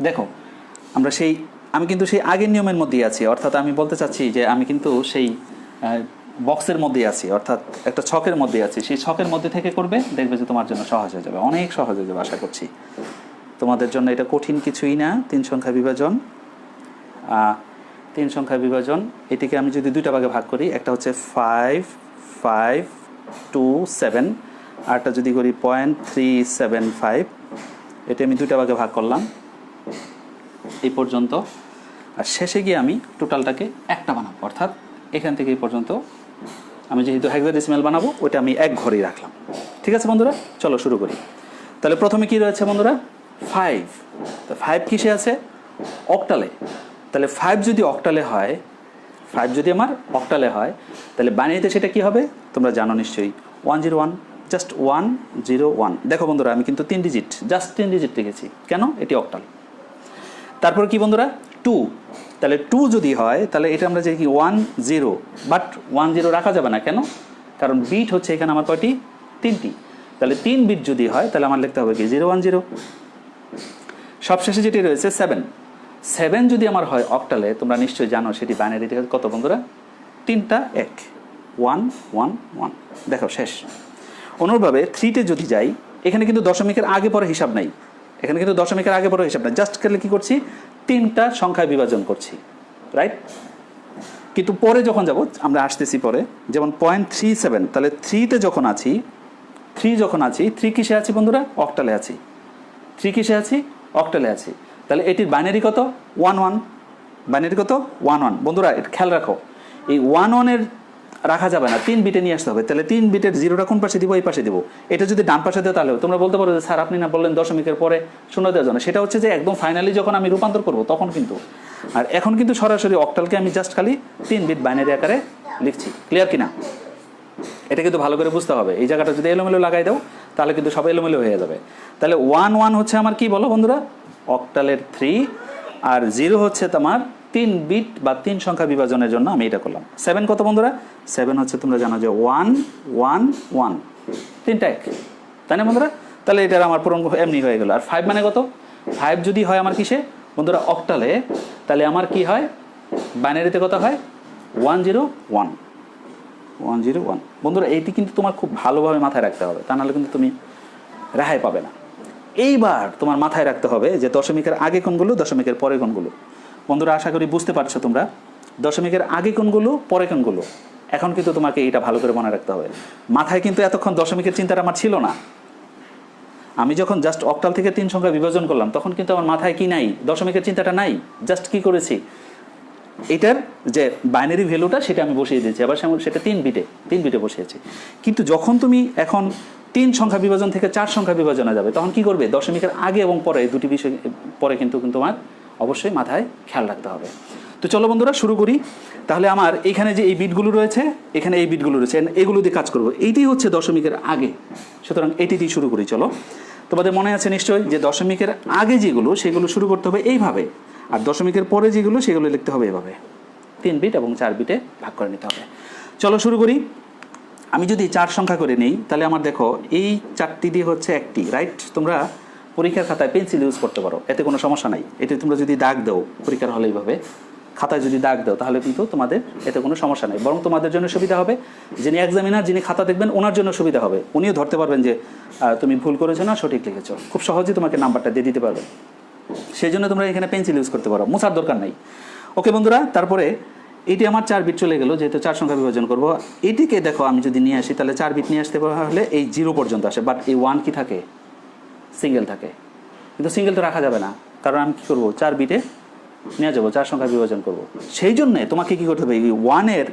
দেখো আমি কিন্তু সেই আগের নিয়মের মধ্যেই আছি, অর্থাৎ আমি বলতে চাচ্ছি যে আমি কিন্তু সেই বক্সের মধ্যেই আছি, অর্থাৎ একটা ছকের মধ্যে আছি। সেই ছকের মধ্যে থেকে করবে, দেখবে যে তোমার জন্য সহজ হয়ে যাবে, অনেক সহজ হয়ে যাবে। আশা করছি তোমাদের জন্য এটা কঠিন কিছুই না। 3 সংখ্যা বিভাজন, 3 সংখ্যা বিভাজন, এটিকে আমি যদি 2টা ভাগে ভাগ করি, একটা হচ্ছে 5, 5, 2, 7, আরটা যদি করি 0.375, এটা আমি 2টা ভাগে ভাগ করলাম এই পর্যন্ত। আর শেষে গিয়ে আমি টোটালটাকে একটা বানাবো, অর্থাৎ এখান থেকে এই পর্যন্ত আমি যেহেতু হেক্সাডেসিমেল বানাবো, ওইটা আমি এক ঘরেই রাখলাম। ঠিক আছে বন্ধুরা, চলো শুরু করি। তাহলে প্রথমে কি রয়েছে বন্ধুরা? 5। তো 5 কিসে আছে? অক্টালে। তাহলে 5 যদি অক্টালে হয়, 5 যদি আমার অক্টালে হয়, তাহলে বাইনারিতে সেটা কি হবে? তোমরা জানো নিশ্চয়ই, 101, জাস্ট 101। দেখো বন্ধুরা, আমি কিন্তু 3 ডিজিট, জাস্ট 3 ডিজিট লিখেছি, কেন? এটি অক্টাল। তারপর কি বন্ধুরা? 2। তাহলে 2 যদি হয়, তাহলে এটা আমরা যে কি 10, বাট 10 রাখা যাবে না, কেন? কারণ বিট হচ্ছে এখানে আমার কয়টি? 3টি। তাহলে 3 বিট যদি হয়, তাহলে আমার লিখতে হবে কি 010। সবশেষে যেটি রয়েছে 7 যদি আমার হয় অক্টালে, তোমরা নিশ্চয়ই জানো সেটি বাইনারিতে কত বন্ধুরা? 3টা 1, 1, 1, 1। দেখো শেষ। অনুরূপভাবে 3তে যদি যাই, এখানে কিন্তু দশমিকের আগে পরে হিসাব নাই, জাস্ট খেলে কি করছি? 3টা সংখ্যায় বিভাজন করছি, রাইট? কিন্তু পরে যখন যাব, আমরা আসতেছি পরে, যেমন 0.37, তাহলে 3তে যখন আছি, 3 কিসে আছি বন্ধুরা? অক্টালে আছি। 3 কিসে আছি? অক্টালে আছি। তাহলে এটির বাইনারি কত? 11। বাইনারি কত? 11। বন্ধুরা এটা খেয়াল রাখো, এই 11-এর রাখা যাবে না, 3 বিটে নিয়ে আসতে হবে। তাহলে 3 বিটের 0টা কোন পাশে দিব? এই পাশে দিব। এটা যদি ডান পাশে দেয়, তাহলে তোমরা বলতে পারো যে স্যার আপনি না বললেন দশমিকের পরে 0 দেওয়ার জন্য। সেটা হচ্ছে যে একদম ফাইনালি যখন আমি রূপান্তর করব তখন কিন্তু। আর এখন কিন্তু সরাসরি অক্টালকে আমি জাস্ট খালি 3 বিট বাইনারি আকারে লিখছি। ক্লিয়ার কিনা? এটা কিন্তু ভালো করে বুঝতে হবে। এই জায়গাটা যদি এলোমেলো লাগাই দাও, তাহলে কিন্তু সব এলোমেলো হয়ে যাবে। তাহলে 11 হচ্ছে আমার কি বলো বন্ধুরা? অক্টালের 3, আর 0 হচ্ছে তোমার 3 বিট বা 3 সংখ্যা বিভাজনের জন্য আমি এটা করলাম। 7 কত বন্ধুরা? 7 হচ্ছে তোমরা জানো যে 1, 1, 1, 3টা 1, তাই না বন্ধুরা? তাহলে এটার আমার পূরণ এমনি হয়ে গেল। আর 5 মানে কত? 5 যদি হয় আমার কিসে বন্ধুরা অক্টালে, তাহলে আমার কি হয় বাইনারিতে কত হয় 101 101। বন্ধুরা এইটি কিন্তু তোমার খুব ভালোভাবে মাথায় রাখতে হবে, তা নাহলে কিন্তু তুমি রেহাই পাবে না। এইবার তোমার মাথায় রাখতে হবে যে দশমিকের আগে কোনগুলো, দশমিকের পরে কোনগুলো। বন্ধুরা আশা করি বুঝতে পারছো তোমরা, দশমিকের আগে কোনগুলো পরে কোনগুলো। এখন কিন্তু তোমাকে এটা ভালো করে মনে রাখতে হবে। মাথায় কিন্তু এতক্ষণ দশমিকের চিন্তাটা আমার ছিল না। আমি যখন জাস্ট অক্টাল থেকে 3 সংখ্যা বিভাজন করলাম তখন কিন্তু আমার মাথায় কি নাই, দশমিকের চিন্তাটা নাই। জাস্ট কি করেছি, এটার যে বাইনারি ভ্যালুটা সেটা আমি বসিয়ে দিয়েছি, আবার সেটা 3 বিটে বসিয়েছি। কিন্তু যখন তুমি এখন 3 সংখ্যা বিভাজন থেকে 4 সংখ্যা বিভাজনে যাবে তখন কি করবে, দশমিকের আগে এবং পরে দুটি বিষয় পরে কিন্তু তোমার অবশ্যই মাথায় খেয়াল রাখতে হবে। তো চলো বন্ধুরা শুরু করি। তাহলে আমার এখানে যে এই বিটগুলো রয়েছে, এখানে এই বিটগুলো রয়েছে, এগুলো দিয়ে কাজ করব। এইটাই হচ্ছে দশমিকের আগে, সুতরাং এটি দিয়ে শুরু করি। চলো, তোমাদের মনে আছে নিশ্চয়ই যে দশমিকের আগে যেগুলো সেগুলো শুরু করতে হবে এইভাবে, আর দশমিকের পরে যেগুলো সেগুলো লিখতে হবে এভাবে, 3 বিট এবং 4 বিটে ভাগ করে নিতে হবে। চলো শুরু করি। আমি যদি 4 সংখ্যা করে নেই তাহলে আমার দেখো এই 4টি দিয়ে হচ্ছে একটি, রাইট? তোমরা পরীক্ষার খাতায় পেন্সিল ইউজ করতে পারো, এতে কোনো সমস্যা নাই। এতে তোমরা যদি দাগ দাও পরীক্ষার হলে এইভাবে খাতায় যদি দাগ দাও তাহলে কিন্তু তোমাদের এতে কোনো সমস্যা নেই, বরং তোমাদের জন্য সুবিধা হবে। যিনি এক্সামিনার, যিনি খাতা দেখবেন ওনার জন্য সুবিধা হবে, উনিও ধরতে পারবেন যে তুমি ভুল করেছো না সঠিক লিখেছো, খুব সহজেই তোমাকে নাম্বারটা দিয়ে দিতে পারবেন। সেই জন্য তোমরা এখানে পেন্সিল ইউজ করতে পারো, মোছার দরকার নেই। ওকে বন্ধুরা, তারপরে এটি আমার 4 বিট চলে গেল, যেহেতু 4 সংখ্যা বিভাজন করব। এটিকে দেখো আমি যদি নিয়ে আসি তাহলে 4 বিট নিয়ে আসতে হলে এই 0 পর্যন্ত আসে, বাট এই 1 কি থাকে, সিঙ্গেল থাকে। কিন্তু সিঙ্গেল তো রাখা যাবে না, কারণ আমি কী করবো 4 বিটে নিয়ে যাবো, 4 সংখ্যা বিভাজন করব। সেই জন্যে তোমাকে কী করতে হবে, এই 1-এর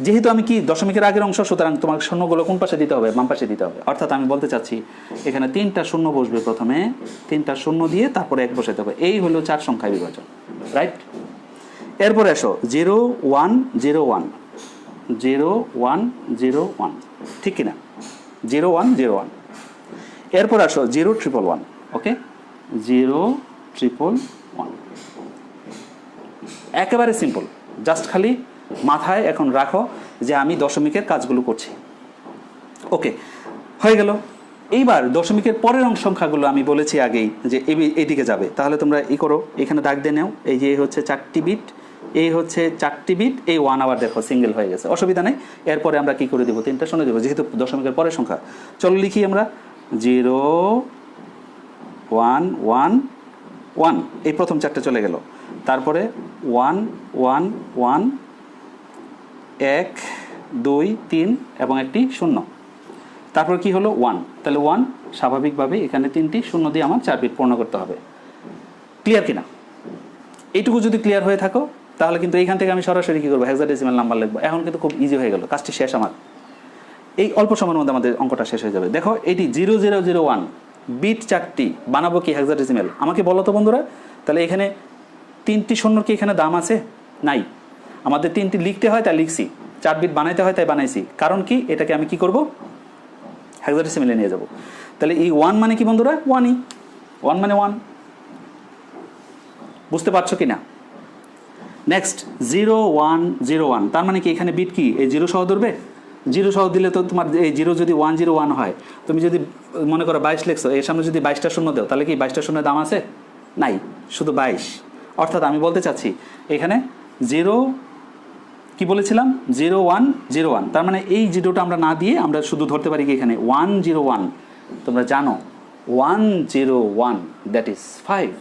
যেহেতু আমি কি দশমিকের আগের অংশ, সুতরাং তোমাকে শূন্যগুলো কোন পাশে দিতে হবে, বাম পাশে দিতে হবে। অর্থাৎ আমি বলতে চাচ্ছি এখানে 3টা শূন্য বসবে, প্রথমে 3টা শূন্য দিয়ে তারপরে 1 বসাতে হবে। এই হলো 4 সংখ্যা বিভাজন, রাইট? এরপরে আসো 0 1 0 1 0 1 0 1, ঠিক কিনা? 0 1 0 1। এরপর আসো 0 1 1 1, ওকে? 0 1 1 একেবারে সিম্পল, জাস্ট খালি মাথায় এখন রাখো যে আমি দশমিকের কাজগুলো করছি। ওকে, হয়ে গেল। এইবার দশমিকের পরের সংখ্যাগুলো আমি বলেছি আগেই যে এইদিকে যাবে, তাহলে তোমরা করো, এখানে দাগ দিয়ে নাও। এই যে হচ্ছে 4টি বিট, এই হচ্ছে 4টি বিট, এই 1 আবার দেখো সিঙ্গেল হয়ে গেছে, অসুবিধা নেই। এরপরে আমরা কি করে দেবো, 3টা শূন্য দেবো, যেহেতু দশমিকের পরের সংখ্যা। চলো লিখি আমরা 0 1 1 1, এই প্রথম 4টা চলে গেল। তারপরে 1 1 1 1 2 3 এবং একটি শূন্য। তারপর কি হলো 1, তাহলে 1 স্বাভাবিকভাবে এখানে 3টি শূন্য দিয়ে আমার 4 বিট পূর্ণ করতে হবে। ক্লিয়ার কিনা? এইটুকু যদি ক্লিয়ার হয়ে থাকো তাহলে কিন্তু এইখান থেকে আমি সরাসরি কী করবো, হেক্সাডেসিমাল নাম্বার লিখবো। এখন কিন্তু খুব ইজি হয়ে গেল, কাজটি শেষ আমার। এই অল্প সময়ের মধ্যে আমাদের অঙ্কটা শেষ হয়ে যাবে। দেখো এটি 0 0 0 1 বিট 4টি, বানাবো কি হেক্সাডেসিমাল? আমাকে বলো তো বন্ধুরা। তাহলে এখানে 3টি শূন্যর কি এখানে দাম আছে? নাই। আমাদের 3টি লিখতে হয় তাই লিখছি, 4 বিট বানাইতে হয় তাই বানাইছি। কারণ কি, এটাকে আমি কি করব, হেক্সাডেসিমালে নিয়ে যাব। তাহলে এই 1 মানে কি বন্ধুরা, 1ই, 1 মানে 1। বুঝতে পারছো কি না? নেক্সট 0 1 0 1, তার মানে কি এখানে বিট কি এই 0 সহ ধরবে? 0 সহ দিলে তো তোমার এই 0 যদি 1 0 1 হয়, তুমি যদি মনে করো 22 লিখছো, এর সামনে যদি 22টা শূন্য দাও তাহলে কি 22টা শূন্যের দাম আছে? নাই, শুধু 22। অর্থাৎ আমি বলতে চাচ্ছি এখানে 0 কি বলেছিলাম, 0 1 0 1, তার মানে এই 0টা আমরা না দিয়ে আমরা শুধু ধরতে পারি কি এখানে 1 0 1। তোমরা জানো 1 0 1 দ্যাট ইজ 5,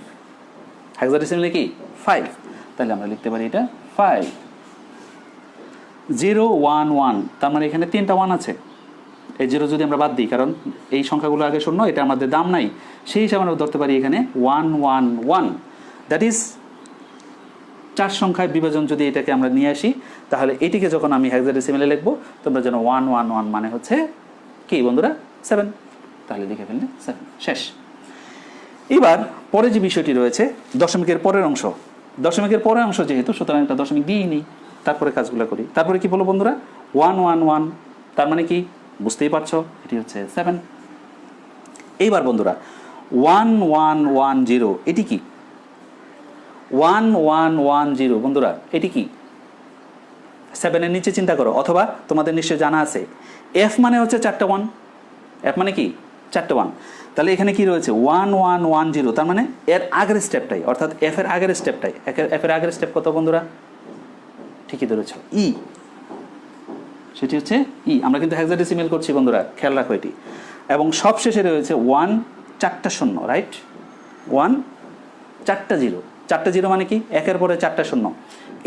হেক্সাডেসিমালে কি 5, তাহলে আমরা লিখতে পারি এটা 5। 0 1 1, তার মানে এখানে 3টা 1 আছে। এই 0 যদি আমরা বাদ দিই, কারণ এই সংখ্যাগুলো আগে শূন্য, এটা আমাদের দাম নাই, সেই হিসাবে আমরা ধরতে পারি এখানে 1 1 1, দ্যাট ইজ 4 সংখ্যায় বিভাজন যদি এটাকে আমরা নিয়ে আসি তাহলে এটিকে যখন আমি হেক্সাডেসিমালে লিখবো তোমরা যেন 1 1 1 মানে হচ্ছে কি বন্ধুরা 7, তাহলে লিখে ফেললে 7, শেষ। এবার পরে যে বিষয়টি রয়েছে দশমিকের পরের অংশ, দশমিকের পরের অংশ যেহেতু, সুতরাং একটা দশমিক দিয়েই নিই, তারপরে কাজগুলো করি। তারপরে কি বলো বন্ধুরা, 1 1 1, তার মানে কি বুঝতেই পারছো, এটি হচ্ছে 7। এইবার বন্ধুরা 1 1 1 0, এটি কি 1 1 1 0 বন্ধুরা, এটি কি 7-এর নিচে চিন্তা করো, অথবা তোমাদের নিশ্চয় জানা আছে এফ মানে হচ্ছে 4টা 1, এফ মানে কি 4টে 1, তাহলে এখানে কি রয়েছে 1110, তার মানে এর আগের স্টেপটাই, অর্থাৎ এফ এর আগের স্টেপটাই। এফ এর আগের স্টেপ কত বন্ধুরা? ঠিকই ধরেছ, ই, সেটি হচ্ছে ই। আমরা কিন্তু হেক্সাডেসিমেল করছি বন্ধুরা, খেয়াল রাখো এটি। এবং সব শেষে রয়েছে 1, 4টা শূন্য, রাইট? 1, 4টা 0, 4টা 0 মানে কি? একের পরে 4টা শূন্য।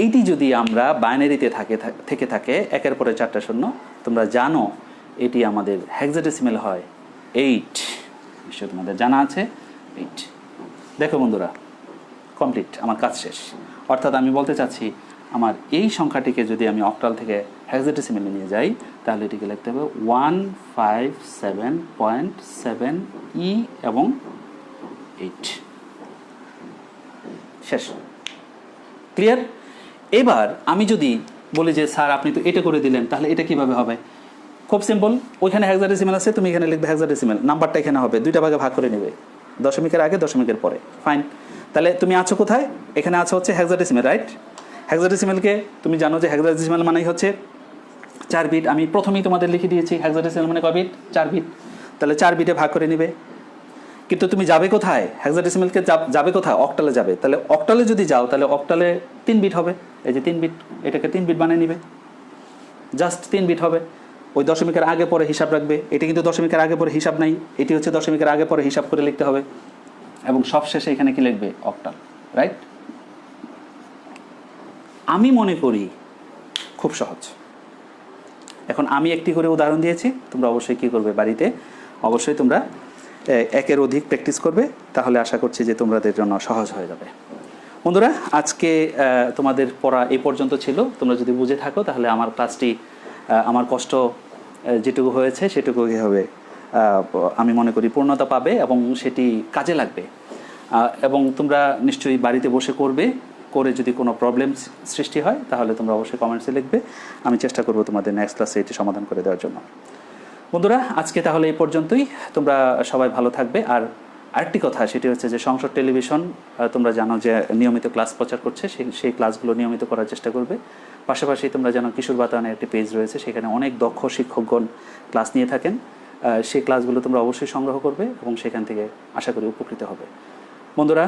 এইটি যদি আমরা বাইনারিতে থেকে থাকে একের পরে 4টা শূন্য, তোমরা জানো এটি আমাদের হেক্সাডেসিমেল হয় 8। নিশ্চয়ই তোমাদের জানা আছে 8। দেখো বন্ধুরা, কমপ্লিট, আমার কাজ শেষ। অর্থাৎ আমি বলতে চাচ্ছি, আমার এই সংখ্যাটিকে যদি আমি অক্টাল থেকে হেক্সাডেসিমেলে নিয়ে যাই, তাহলে এটিকে লিখতে হবে 157.7 ই এবং 8। শেষ, ক্লিয়ার? এবার আমি যদি বলি যে স্যার আপনি তো এটা করে দিলেন, তাহলে এটা কিভাবে হবে? খুব সিম্পল, ওইখানে হেক্সাডেসিমেল আছে, তুমি এখানে লিখবে হেক্সাডেসিমেল, নাম্বারটা এখানে হবে, 2টা ভাগে ভাগ করে নেবে, দশমিকের আগে দশমিকের পরে। ফাইন, তাহলে তুমি আছো কোথায়? এখানে আছো হচ্ছে হেক্সাডেসিমেল, রাইট? হেক্সাডেসিমেলকে তুমি জানো যে হেক্সাডেসিমেল মানেই হচ্ছে 4 বিট। আমি প্রথমেই তোমাদের লিখে দিয়েছি হেক্সাডেসিমেল মানে কয় বিট? 4 বিট। তাহলে 4 বিটে ভাগ করে নেবে। কিন্তু তুমি যাবে কোথায়? হেক্সাডেসিমেলকে যাবে কোথায়? অক্টালে যাবে। তাহলে অক্টালে যদি যাও, তাহলে অক্টালে 3 বিট হবে। এই যে 3 বিট, এটাকে 3 বিট বানিয়ে নিবে, জাস্ট 3 বিট হবে। ওই দশমিকের আগে পরে হিসাব রাখবে। এটি কিন্তু দশমিকের আগে পরে হিসাব নাই, এটি হচ্ছে দশমিকের আগে পরে হিসাব করে লিখতে হবে। এবং সবশেষে এখানে কি লিখবে? Octal, right? আমি মনে করি খুব সহজ। এখন আমি একটি করে উদাহরণ দিয়েছি, তোমরা অবশ্যই কী করবে বাড়িতে? অবশ্যই তোমরা একের অধিক প্র্যাকটিস করবে, তাহলে আশা করছি যে তোমাদের জন্য সহজ হয়ে যাবে। বন্ধুরা, আজকে তোমাদের পড়া এই পর্যন্ত ছিল। তোমরা যদি বুঝে থাকো তাহলে আমার ক্লাসটি, আমার কষ্ট যেটুকু হয়েছে সেটুকু কী হবে, আমি মনে করি পূর্ণতা পাবে এবং সেটি কাজে লাগবে। এবং তোমরা নিশ্চয়ই বাড়িতে বসে করবে, করে যদি কোনো প্রবলেম সৃষ্টি হয় তাহলে তোমরা অবশ্যই কমেন্টসে লিখবে। আমি চেষ্টা করব তোমাদের নেক্সট ক্লাসে এটি সমাধান করে দেওয়ার জন্য। বন্ধুরা, আজকে তাহলে এই পর্যন্তই। তোমরা সবাই ভালো থাকবে। আর আরেকটি কথা, সেটি হচ্ছে যে সংসদ টেলিভিশন তোমরা জানো যে নিয়মিত ক্লাস প্রচার করছে, সেই ক্লাসগুলো নিয়মিত করার চেষ্টা করবে। পাশাপাশি তোমরা জানো কিশোর বাতায়নের একটি পেজ রয়েছে, সেখানে অনেক দক্ষ শিক্ষকগণ ক্লাস নিয়ে থাকেন। সেই ক্লাসগুলো তোমরা অবশ্যই সংগ্রহ করবে এবং সেখান থেকে আশা করি উপকৃত হবে। বন্ধুরা,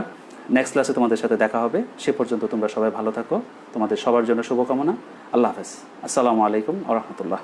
নেক্সট ক্লাসে তোমাদের সাথে দেখা হবে। সে পর্যন্ত তোমরা সবাই ভালো থাকো। তোমাদের সবার জন্য শুভকামনা। আল্লাহ হাফেজ। আসসালামু আলাইকুম ওয়া রাহমাতুল্লাহ।